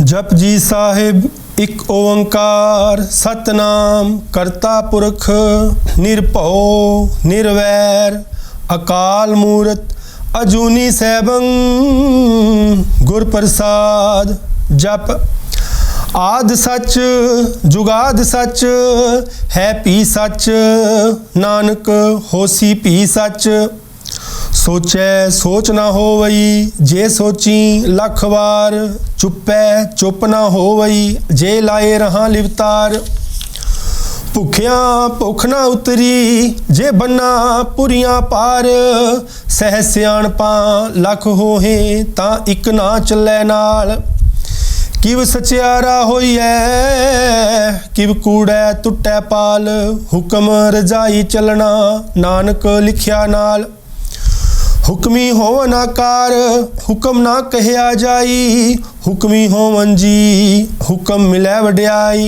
जपजी साहिब एक ओंकार सतनाम करता पुरख निरभौ निर्वैर अकाल मूरत अजूनी सैभं गुर प्रसाद। जप आद सच जुगाद सच है पी सच नानक होसी पी सच। सोचै सोच ना होवई जे सोची लख वार चुपै चुप ना होवई जे लाए रहा लिवतार। भुखिया भुख ना उतरी जे बन्ना पुरियां पार सह सियाणपा लख होहे तां इक ना चलै नाल। किव सचियारा होइए किव कूड़ै टुटै पाल हुक्म रजाई चलना नानक लिखिया नाल। हुक्मी होवन आकार हुक्म ना कहया जाई हुक्मी होवन जी हुक्म मिलै वड्याई।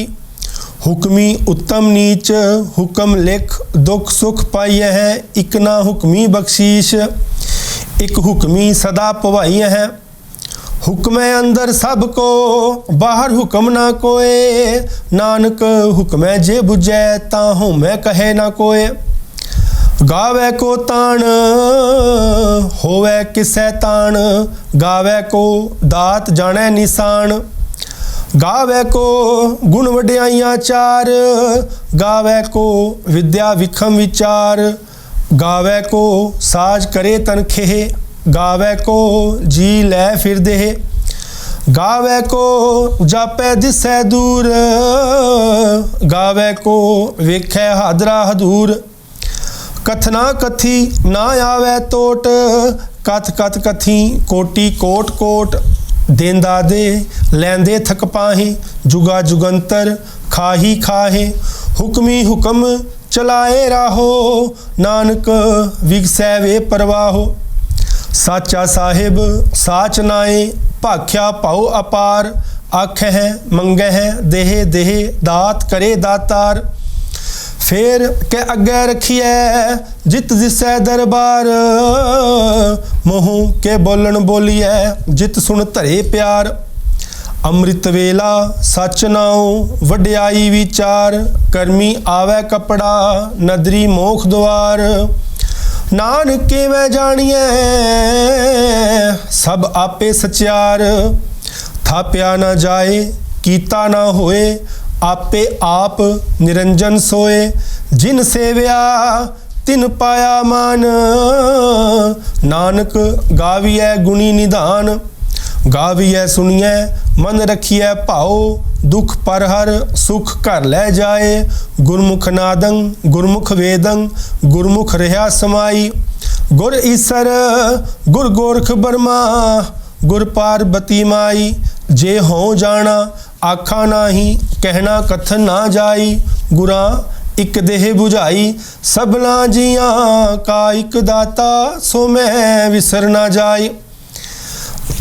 हुक्मी उत्तम नीच हुक्म लिख दुख सुख पाइए है इक ना हुक्मी बख्शीश एक हुक्मी सदा पवाई है। हुक्म अंदर सब को बाहर हुक्म ना कोए नानक हुक्म जे बुझै ता होमै कहे ना कोए। गावे को ताण होवे किसै ताण गावे को दात जाने निशान। गावे को गुण वड्याइयां चार गावे को विद्या विखम विचार। गावे को साज करे तनखे गावे को जी लै फिर दे। गावे को जापै दिसै दूर गावे को वेखै हादरा हदूर। कथना कथी ना आवे टोट कथ कथ कथी कोटि कोट कोट। देंदा दे लैंदे थक पाहे जुगा जुगंतर खाही खाहे। हुक्मी हुक्म चलाए राहो नानक विगसै वे परवाहो। साचा साहिब साच नाए भाख्या पाओ अपार आख है मंगे है देह देह दात करे दातार। फेर के अगे रखिए जित जिसै दरबार मोह के बोलन बोलिए जित सुन धरे प्यार। अमृत वेला सच नाओ वड्याई विचार करमी आवे कपड़ा नदरी मोख द्वार। नानक के मैं जानिए सब आपे सचियार थाप्या ना जाए कीता ना होए आपे आप निरंजन सोए। जिन सेव्या तिन पाया मान नानक गाविए गुणी निधान। गाविए सुनिए मन रखिए भाओ दुख पर हर सुख घर लै जाए। गुरमुख नादं गुरमुख वेदं गुरमुख रहा समाई। गुर ईसर गुर गोरख बर्मा गुर पार्वती माई। जे हो जाना आखा नाही कहना कथन ना जाई। गुरा इक देह बुझाई सबला जिया का इक दाता सो मैं विसर ना जाई।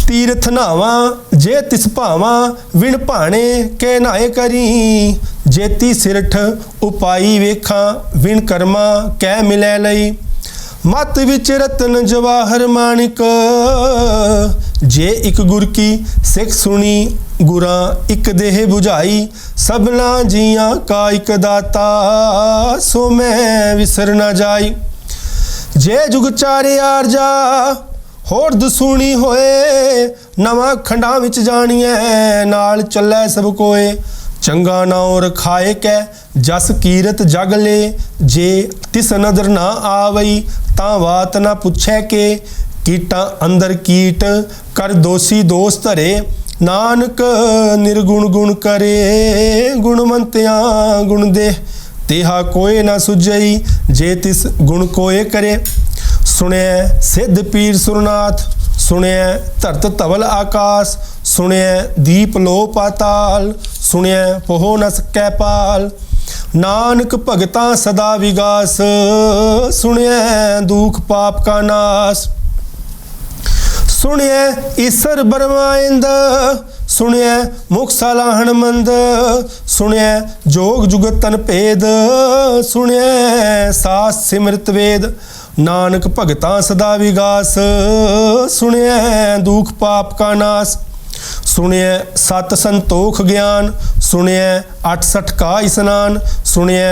तीर्थ नावा जे तिस भावा विण भाणे के नाए करी। जेती सिरठ उपाई वेखा विण कर्मा कै मिलै लई। मत विच रतन जवाहर माणिक जे इक गुर की सिख सुनी। गुरा इक देह बुझाई सबला जिया का इक दाता सो मैं विसर ना जाई। जे जुग चारे आरजा होर दसूनी होए नवा खंडा विच जानिए नाल चलै सब कोए। चंगा नाओ रखाए कै जस कीरत जग ले जे तिस नदर ना आवई तां वात ना पुछै के। कीटा अंदर कीट कर दोषी दोष धरे नानक निर्गुण गुण करे। गुणवंतिया गुण दे तेहा कोई ना सुझई जे तिस गुण कोय करे। सुने सिद्ध पीर सुरनाथ सुने धरत धवल आकाश सुने दीप लो पाताल सुने पोहो न सकै पाल। नानक भगता सदा विगास सुने दुख पाप का नाश। सुनिए ईसर बरमाइंद सुनिए मुख सलाहन मंद। सुनिए जोग जुगत तन भेद सुनिए सास सिमरत वेद। नानक भगता सदा विगास सुनिए दुख पाप का नाश। सुनिए सत संतोख ज्ञान, सुनिए 68 का स्नान, सुनिए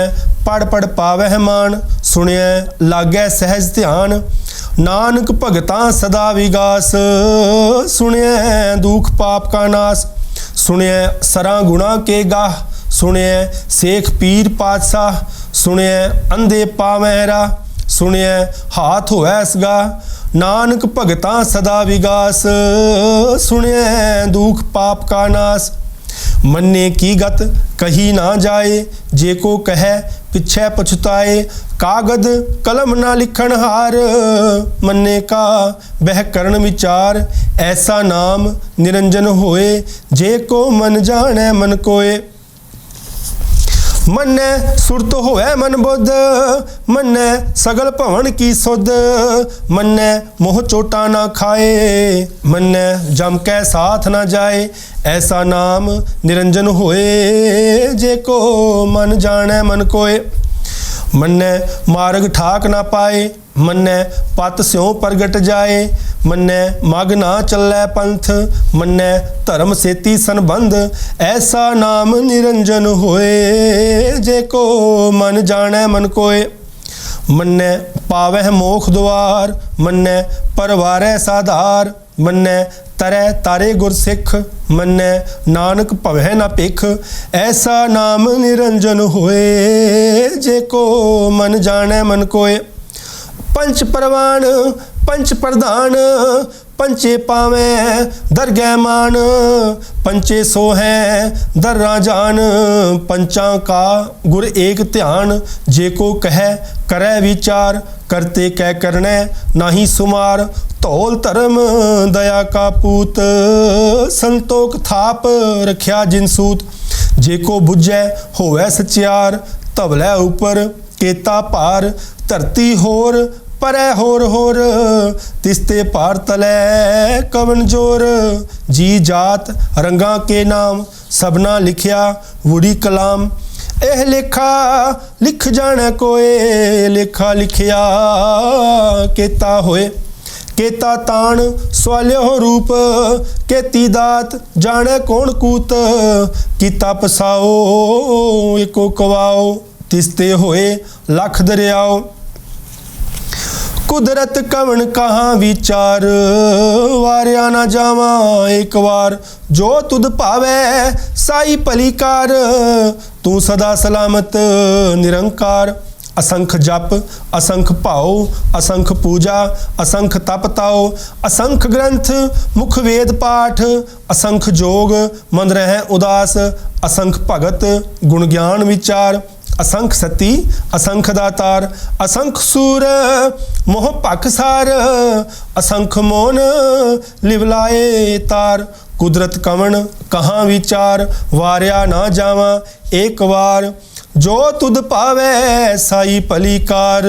पढ़ पढ़ पावह मान, सुनिए लागै सहज ध्यान। नानक भगतां सदा विगास, सुनिए दुख पाप का नाश। सुनिए सरा गुणा के गाह, सुनिए शेख पीर पातशाह, सुनिए अंधे पावै राह, सुनिए हाथ होए सगा। नानक भगतां सदा विगास, सुनिए दुख पाप का नाश। मन्ने की गत कही ना जाए, जे को कहे पिछे पछताए। कागद कलम ना लिखण हार, मन्ने का वह करण विचार। ऐसा नाम निरंजन होए, जे को मन जाने मन कोय। मन्ने सुरत होए मन बुद्ध, मन्ने सगल भवन की सुध। मन्ने मोह चोटा ना खाए, मन्ने जम कै साथ ना जाए। ऐसा नाम निरंजन होए, जे को मन जाने मन कोय। मन्ने मार्ग ठाक ना पाए, मन्ने पत स्यों प्रगट जाए। मन्ने मग ना चलै पंथ, मन्ने धर्म सेती संबंध। ऐसा नाम निरंजन होए, जे को मन जाने मन कोय। मन्ने पावह मोख द्वार, मन्ने परवारै साधार। मन्ने तरै तारे गुरसिख, मन्ने नानक भवै न भिख। ऐसा नाम निरंजन होए, जे को मन जाने मन कोय। पंच परवान पंच प्रधान, पंचे पावे दरगह मान। पंचे सो हैं दर्रा जान, पंचा का गुर एक ध्यान। जे को कहे करे विचार, करते कै करने नाही सुमार। धौल धर्म दया का पूत, संतोख थाप रख्या जिनसूत। जे को बुझे होवे सचियार, तबले ऊपर केता पार। धरती होर परै होर होर, तिस्ते पार तलै कवन जोर। जी जात रंगा के नाम, सबना लिखिया वुड़ी कलाम। एह लेखा लिख जाने कोय, लेखा लिखिया केता होए। केता ताण स्वाल्यो रूप, केती दात जाने कौन कूत। कीता पसाओ एको कवाओ, तिस्ते होए लख दरियाओ। कुदरत कवन कहाँ विचार, वारिया ना जावा एक बार। जो तुद पावे साई पलीकार, तू सदा सलामत निरंकार। असंख जप असंख भाओ, असंख पूजा असंख तप ताओ। असंख ग्रंथ मुख वेद पाठ, असंख जोग मन रहे उदास। असंख भगत गुण ज्ञान विचार, असंख सती असंख दातार। असंख सूर मोह पखसार, असंख मोन लिवलाए तार। कुदरत कवन कहाँ विचार, वारिया ना जावा एक बार। जो तुद पावे साई पलीकार,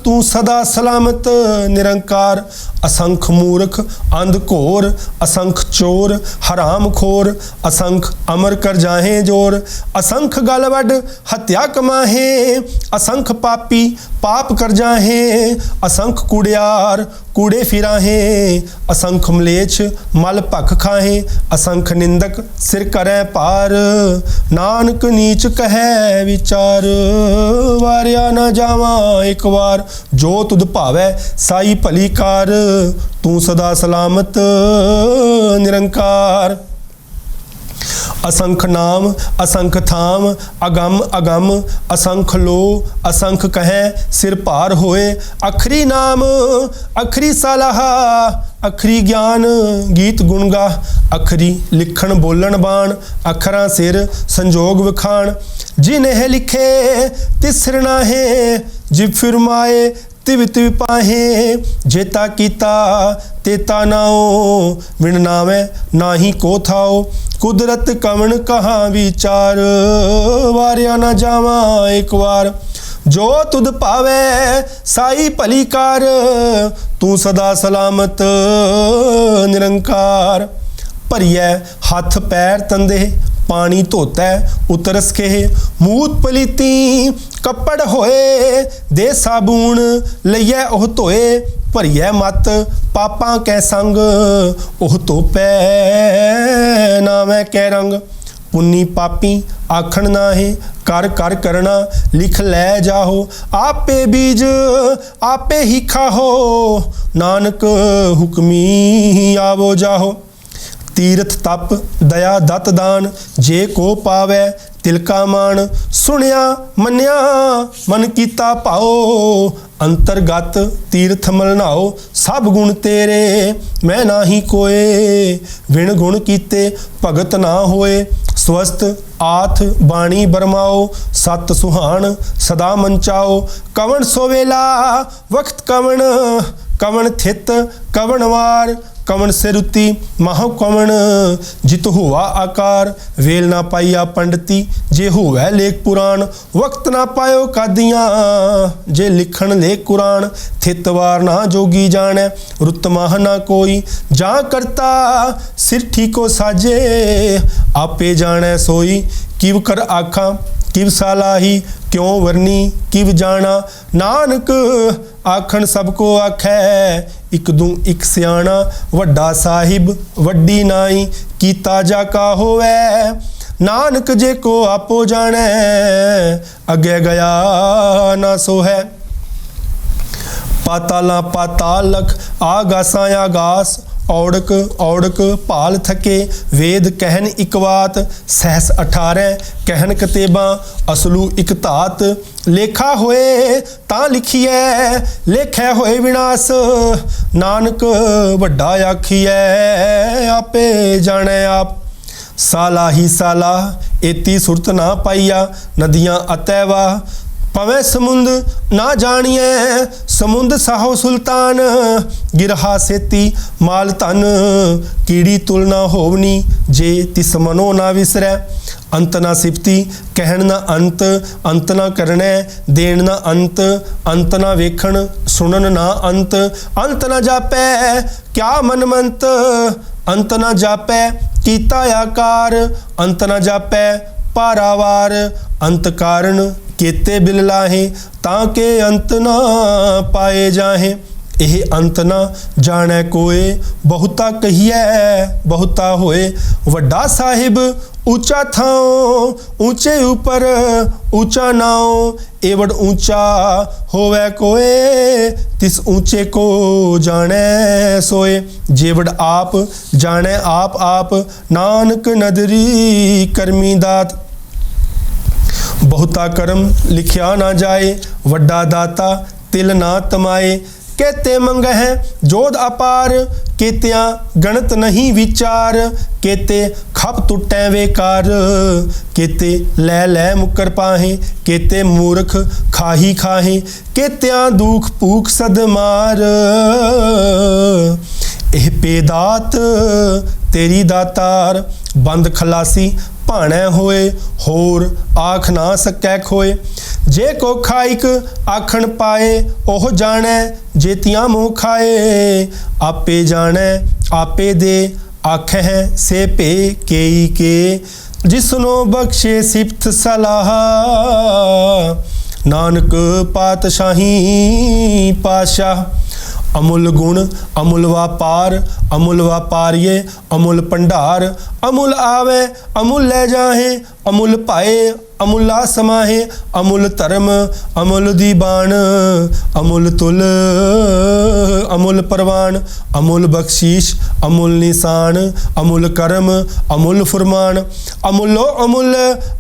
तू सदा सलामत निरंकार। असंख मूर्ख अंध घोर, असंख चोर हराम खोर। असंख अमर कर जाहे जोर, असंख गल वड हत्या कमाहे। असंख पापी पाप कर जाहे, असंख कूड़ियार कूड़े फिराहे। असंख मलेच्छ मल भख खाहे, असंख निंदक सिर करे पार। नानक नीच कहे विचार, वारिया ना जावा एक बार। जो तुद भावै साई भलीकार, तू सदा सलामत निरंकार। असंख नाम असंख थाम, अगम अगम असंख लो। असंख कहे सिर पार होए, अखरी नाम अखरी सलाहा। अखरी ज्ञान गीत गुण गा, अखरी लिखण बोलन बाण। अखरां सिर संजोग विखाण, जिन्हें लिखे तिसर नाहे। जिब फिरमाए तिव तिव पाहे, जेता कीता तेता नाओ। विण नावे नाही को थाओ, कुदरत कवन कहाँ विचार। वारिया ना जावा एक बार। जो तुद पावे साई भलीकार, तू सदा सलामत निरंकार। भरिए हथ पैर तंदे पानी धोतै उतरस खेह। मूत पलीती कपड़ होए दे साबून लइए ओह धोए। भरिए मत पापां कै संग ओह धोपै नावै कै रंग। पुन्नी पापी आखण नाहे कर कर करना लिख लै जाहो। आपे बीज आपे ही खाहो नानक हुक्मी आवो जाहो। तीर्थ तप दया दत दान जे को पावै तिलका मान। सुनिया मन्या मन कीता भाओ अंतरगत तीर्थ मलनाओ। सब गुण तेरे मैं नाही कोए बिन गुण कीते भगत ना होए। स्वस्थ आथ बाणी बरमाओ सत सुहान सदा मंचाओ। कवन सोवेला वक्त कवन कवन थित कवन वार। कवन सिरुति माहो कवन जित हुआ आकार। वेल ना पाइया पंडिती जे हुआ लेख पुराण। वक्त ना पायो कादियाँ जे लिखण लेख कुरान। थितवार ना जोगी जाने रुत माह ना कोई। जा करता सिरठी को साजे आपे जाने सोई। किव कर आखा किव सालाही क्यों वरनी किव जाना। नानक आखण सबको आखै इक दूं इक सियाणा। वड्डा साहिब वड्डी नाई कीता जा का होवै। नानक जे को आपो जाने अगे गया ना सो है। पाताला पाताल लख आगासां आगास। औड़क औड़क भाल थके वेद कहन इक बात। सहस 18 कहन कतेबा असलू इक धात। लेखा होए तां लिखिए लेखै होए विनाश। नानक वड्डा आखिए आपे जाने आप। साला ही साला एती सुरत ना पाइया नदियाँ अतैवा। पवै समुंद ना जानिए समुंद साहो सुल्तान। गिरहा सेती माल धन कीड़ी तुलना होवनी जे तिस मनो ना विसरै। अंत ना सिफती कहण ना अंत अंत ना करने देण ना अंत अंत ना वेखण सुनन ना अंत। अंत ना जापै क्या मनमंत अंत ना जापै कीता आकार। अंत ना जापै पारावार अंत कारण केते बिल लाहे ताके अंत ना पाए जाहे। यह अंत ना जाने कोए बहुता कहिए बहुता होए। वड्डा साहिब ऊंचा थाओ ऊंचे ऊपर ऊंचा नाओ। एवड़ ऊंचा होवे कोए तिस ऊंचे को जाने सोए। जेवड़ आप जाने आप नानक नदरी करमी दात। बहुता कर्म लिखिया ना जाए वड्डा दाता तिल ना तमाए। केते मंग है जोध अपार केतिया गणत नहीं विचार। केते खप टुटै बेकार केते लै लै मुकर पाहे। केते मूर्ख खाही खाहे केतिया दुख भूख सद मार। एह पेदात तेरी दातार बंद खलासी भाणै होए होर आख ना सकै खोए। जे को खाइक आखण पाए ओह जाने जेतियां मोह खाए। आपे जाने आपे दे आखै से पे केई के। जिसनो बख्शे सिफत सलाह नानक पातशाही पातशाह। अमुल गुण अमुल व्यापार अमुल व्यापारिये अमुल भंडार। अमुल आवे अमुल ले जाहे अमुल पाए अमुला समाहे। अमुल धर्म अमुल दीबान अमुल तुल अमुल परवान। अमुल बख्शीश अमुल निशान अमुल कर्म अमुल फुरमान। अमुलो अमुल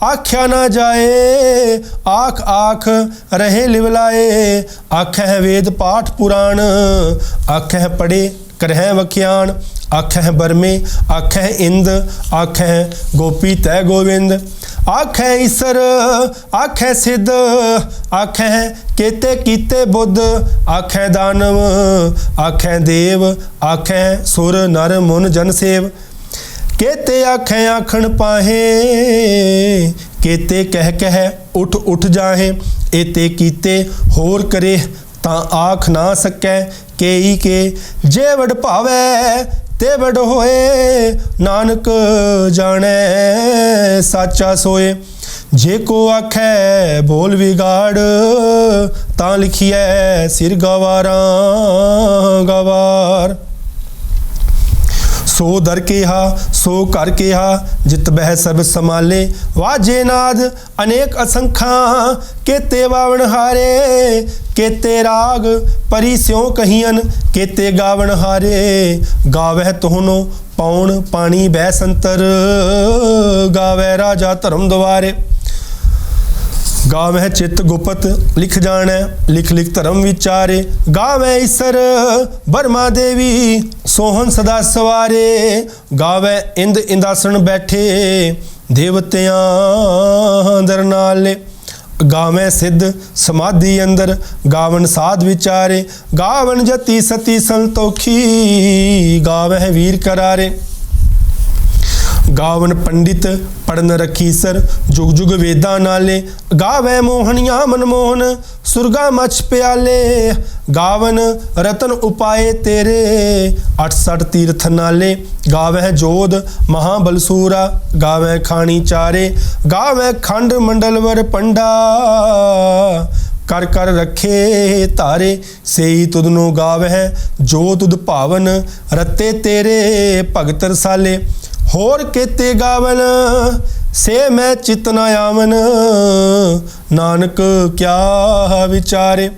आख्या ना जाए आख आख रहे लिवलाए। आखै वेद पाठ पुराण आखै पढ़े करह वख्यान। आखै बरमे आखै इंद आखै गोपी तै गोविंद। आखै ईसर आखै सिद्ध आखै केते कीते बुद्ध। आखै दानव आखै देव आखै सुर नर मुन जन सेव। केते आखै आखण पाहे केते कह उठ उठ जाहे। एते कीते होर करे तां आख ना सकै केई के। जे वड भावै ते बड़ होए, नानक जाने साचा सोए। जे को आखै बोल विगाड़, तां लिखिए सिर गवारा गवार। सो दर केहा सो कर केहा, जित बह सर्ब समाले। वाजे नाद अनेक असंखा, केते बावण हारे। केते राग परी स्यों कहियन, केते गावण हारे। गावह तोहनो पौन पानी बह संतर, गावै राजा धर्म द्वारे। गावै चित गुपत लिख जाने, लिख लिख धर्म विचारे। गावै ईसर बर्मा देवी, सोहन सदा सवारे। गावै इंद इंदासन बैठे, देवतियां दर नाले। गावै सिद्ध समाधि अंदर, गावन साध विचारे। गावन जति सती संतोखी, गावै वीर करारे। गावन पंडित पढ़न रखीसर, जुग जुग वेदा नाले। गावै मोहनिया मनमोहन, सुरगा मछ प्याले। गावन रतन उपाय तेरे, 68 तीर्थ नाले। गावै जोध महाबलसूरा, गावै खानी चारे। गावै खंड मंडलवर पंडा, कर कर रखे तारे। सेई तुदनो गावै जो तुद भावन, रते तेरे भगत रसाले। होर केते गावन से मैं चित न आवन, नानक क्या विचारे।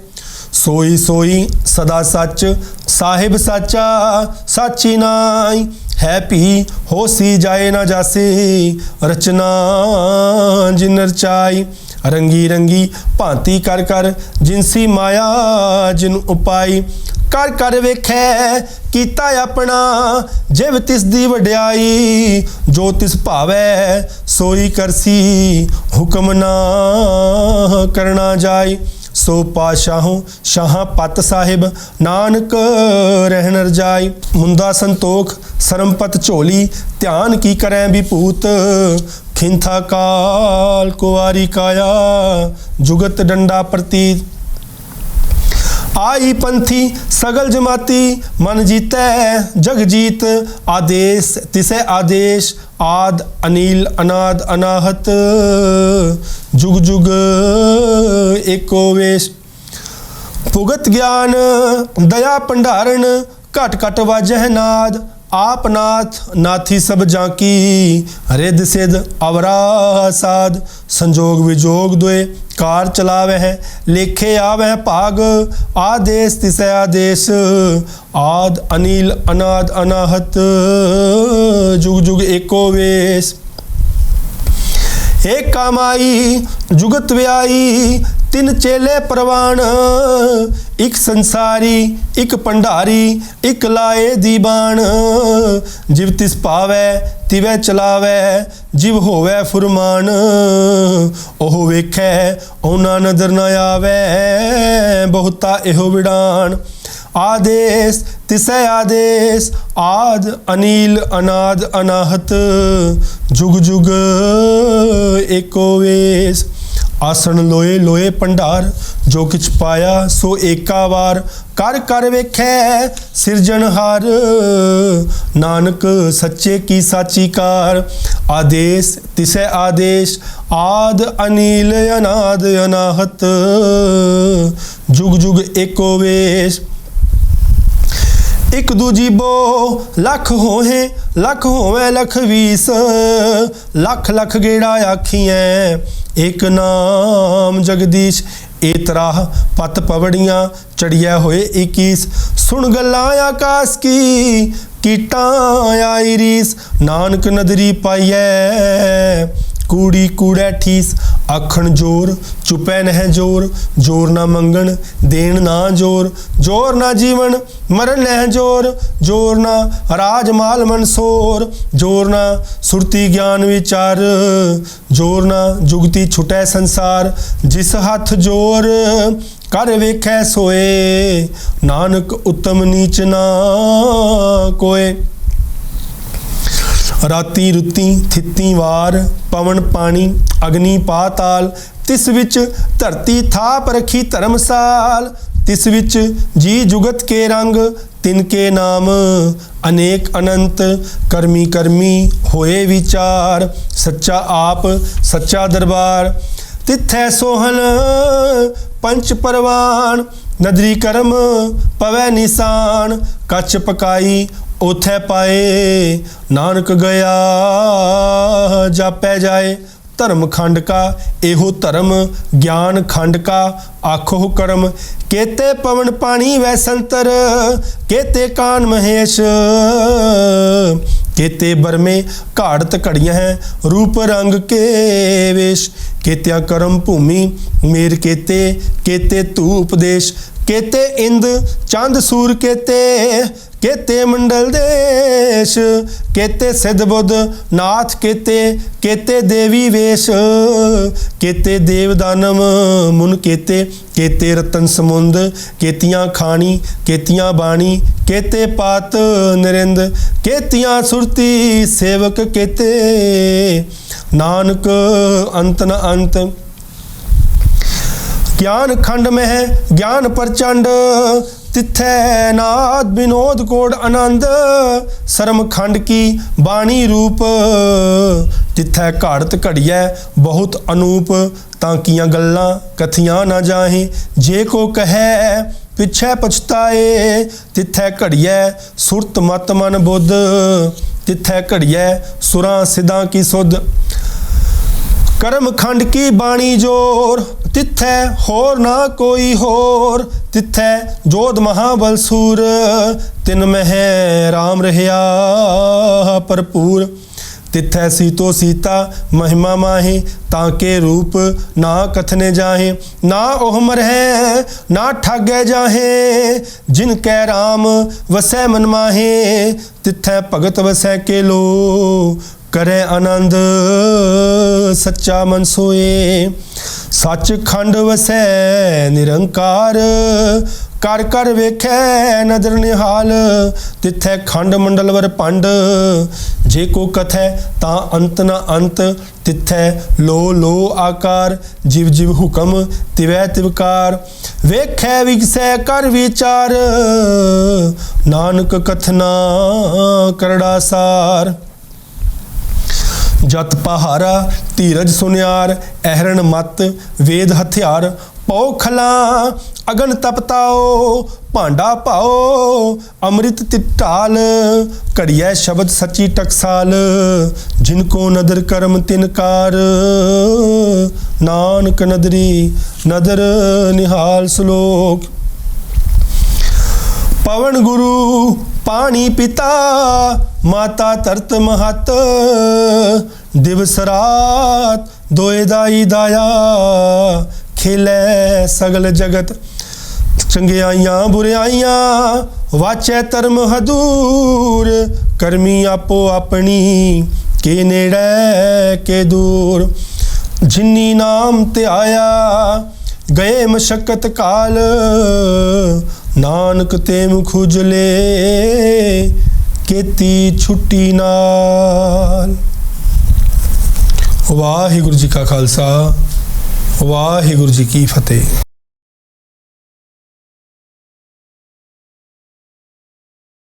सोई सोई सदा सच, साहिब साचा साची नाई। है पी होसी जाए ना जासे, रचना जिन रचाई। रंगी रंगी भांति कर कर, जिनसी माया जिन उपाई। कर कर वेखै कीता अपना, जिव तिस दी वड्याई। जो तिस भावै सोई करसी, हुक्म ना करना जाई। सो पाशाहों शाह पत साहिब, नानक रहन रजाई। मुंदा संतोख सरमपत झोली, ध्यान की करें विभूत। खिंथा काल कुवारी काया, जुगत डंडा प्रतीत। आई पंथी सगल जमाती, मन जीतै जग जीत। आदेश तिसै आदेश, आद अनिल अनाद अनाहत। जुग जुग एको वेश। भुगत ज्ञान दया भंडारण, घट घट वाजह नाद। आप नाथ नाथी सब जाकी, रिद सिद अवरा साध। संजोग विजोग दुए कार चलावे है, लेखे आवे भाग। आदेश तिसै आदेश, आद अनिल अनाद अनाहत। जुग जुग एको वेश। एक कामाई जुगत व्याई, तिन चेले प्रवान। एक संसारी एक भंडारी, एक लाए दीवान। जिव तिस पावै तिवै चलावै, जिव होवै फुरमान। ओह वेखै ओना नजर न आवै, बहुता एहो विडान। आदेश तिसै आदेश, आद अनिल अनाद अनाहत। जुग जुग एको वेश। आसन लोए लोए भंडार, जो किछ पाया सो एका वार। कर कर वेखै सिरजनहार, नानक सच्चे की साची कार। आदेश तिसै आदेश, आद अनिल अनाद अनाहत। जुग जुग एको वेश। एक दूजी बो लख होहे, लख होवे लख वीस। लख लख गेड़ा आखिएं, एक नाम जगदीश। ए तराह पत पवड़ियाँ, चढ़िया होए 21। सुन गल्लां आकाश की, कीटां आई रीस। नानक नदरी पाइयै, कूड़ी कूड़ै ठीस। आखण जोर चुपै नह जोर, जोर ना मंगण देन ना जोर। जोर ना जीवन मरण नह जोर, जोर ना राज माल मनसोर। जोर ना सुरती ज्ञान विचार, जोर ना जुगती छुटै संसार। जिस हथ जोर कर वेखै सोए, नानक उत्तम नीच ना कोय। राती रुती थिती वार, पवन पानी अग्नि पाताल। तिस विच धरती थाप रखी धर्मसाल। तिस विच जी जुगत के रंग, तिनके नाम अनेक अनंत। कर्मी कर्मी होए विचार, सच्चा आप सच्चा दरबार। तिथै सोहन पंच परवान, नदरी कर्म पवै निशान। कच पकाई ओथै पाए, नानक गया जापै जाए। धर्म खंड का एहो धर्म, ज्ञान खंड का आखो कर्म। केते पवन पानी वै संतर, केते कान महेश। केते बरमे घाड़त घड़ियां हैं, रूप रंग के वेश। केत्या कर्म भूमि मेर केते, केते धूप देश। केते इंद चंद सूर केते, केते मंडल देश। केते सिद्ध बुद्ध नाथ केते, केते देवी वेश। केते देव दानव मुन केते, केते रतन समुंद। केतियां खानी केतियां बाणी, केते पात नरिंद। केतियां सुरती सेवक केते, नानक अंत न अंत। ज्ञान खंड में है ज्ञान प्रचंड, तिथै नाद विनोद कोड आनंद। शर्म खंड की बाणी रूप, तिथै घाड़त घड़िया बहुत अनूप। तांकियां गल्लां कथियां ना जाहें, जे को कहे पिछै पछताए। तिथै घड़िया सुरत मत मन बुद्ध, तिथै घड़िया सुरां सिद्धां की सुध। कर्म खंड की बाणी जोर, तिथै होर ना कोई होर। तिथै जोध महाबल सूर, तिन मह राम रहिया भरपूर। तिथै सीतो सीता महिमा माहे, ताके रूप ना कथने जाहे। ना ओह मरहे ना ठागे जाहे, जिनकै राम वसै मन माहे। तिथै भगत वसै के लो, करे आनंद सच्चा मन सोए। सच खंड वसै निरंकार, कर कर वेखै नदर निहाल। तिथै खंड मंडल वर पंड, जे को कथै तां अंत न अंत। तिथै लो लो आकार, जिव जिव हुकम तिवै तिवकार। वेखै विगसै कर विचार, नानक कथना करड़ा सार। जत पहारा धीरज सुनियार, अहरण मत वेद हथियार। पौ खला अगन तपताओ, भांडा पाओ अमृत तिटाल। घड़िया शब्द सच्ची टकसाल, जिनको नदर कर्म तिनकार। नानक नदरी नदर निहाल। श्लोक। पवन गुरु पानी पिता, माता तरत महत। दिवस रात दोए दाई दाया, खेलै सगल जगत। चंगियाइयां बुराइयां वाचै धर्म हदूर। करमी आपो अपनी, के नेड़े के दूर। जिन्नी नाम ध्याया गए मशक्कत काल, नानक ते मुख उजले केती छुट्टी नाल। वाहिगुरू जी का खालसा, वाहिगुरू जी की फतेह।